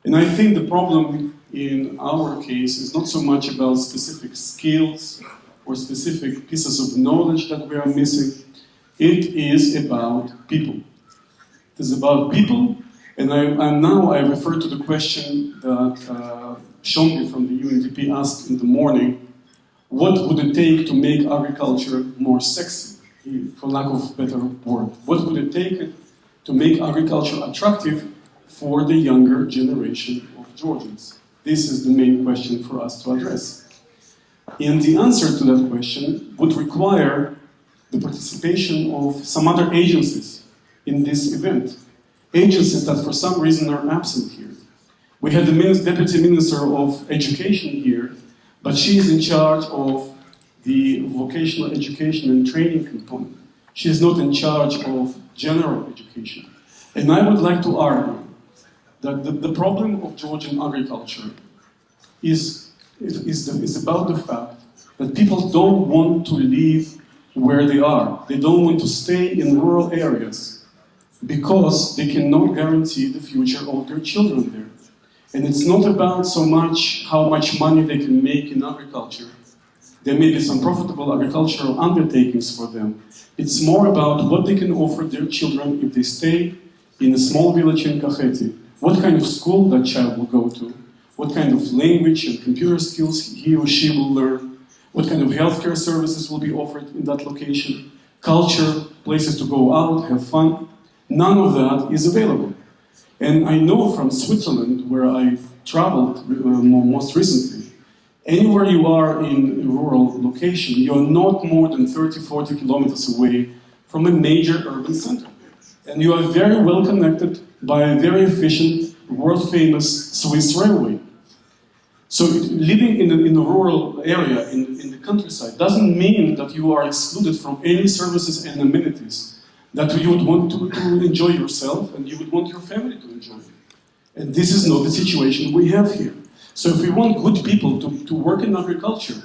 And I think the problem in our case is not so much about specific skills or specific pieces of knowledge that we are missing. It is about people. It is about people, and I refer to the question that Shombi from the UNDP asked in the morning: what would it take to make agriculture more sexy, for lack of a better word? What would it take to make agriculture attractive for the younger generation of Georgians? This is the main question for us to address. And the answer to that question would require the participation of some other agencies in this event. Agencies that for some reason are absent here. We had the Deputy Minister of Education here, but she is in charge of the vocational education and training component. She is not in charge of general education. And I would like to argue that the problem of Georgian agriculture is about the fact that people don't want to live where they are. They don't want to stay in rural areas because they cannot guarantee the future of their children there. And it's not about so much how much money they can make in agriculture. There may be some profitable agricultural undertakings for them. It's more about what they can offer their children if they stay in a small village in Kakheti. What kind of school that child will go to, what kind of language and computer skills he or she will learn, what kind of healthcare services will be offered in that location, culture, places to go out, have fun. None of that is available. And I know from Switzerland, where I traveled most recently, anywhere you are in a rural location, you're not more than 30, 40 kilometers away from a major urban center. And you are very well connected by a very efficient, world-famous Swiss railway. So living in a rural area, in the countryside, doesn't mean that you are excluded from any services and amenities that you would want to enjoy yourself and you would want your family to enjoy. And this is not the situation we have here. So if we want good people to work in agriculture,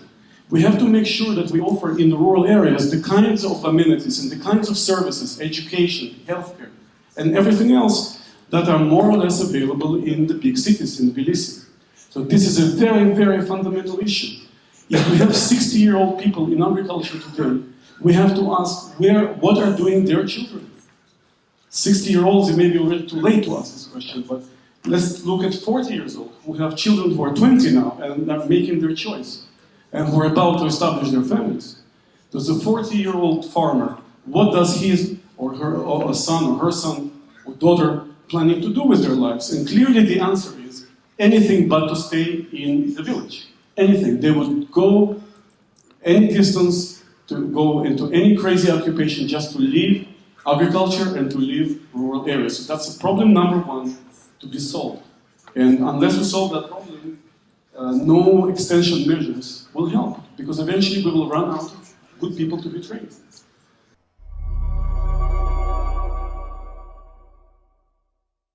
we have to make sure that we offer in the rural areas the kinds of amenities and the kinds of services, education, healthcare, and everything else that are more or less available in the big cities, in Tbilisi. So this is a very, very fundamental issue. If we have 60-year-old people in agriculture today, we have to ask what are doing their children? 60-year-olds, it may be already too late to ask this question, but let's look at 40 years old who have children who are 20 now and are making their choice and who are about to establish their families. Does a 40-year-old farmer, what does his or her or a son or her son or daughter planning to do with their lives? And clearly the answer is anything but to stay in the village. Anything. They would go any distance to go into any crazy occupation just to leave agriculture and to leave rural areas. So that's problem number one to be solved. And unless we solve that problem, no extension measures will help, because eventually we will run out of good people to be trained.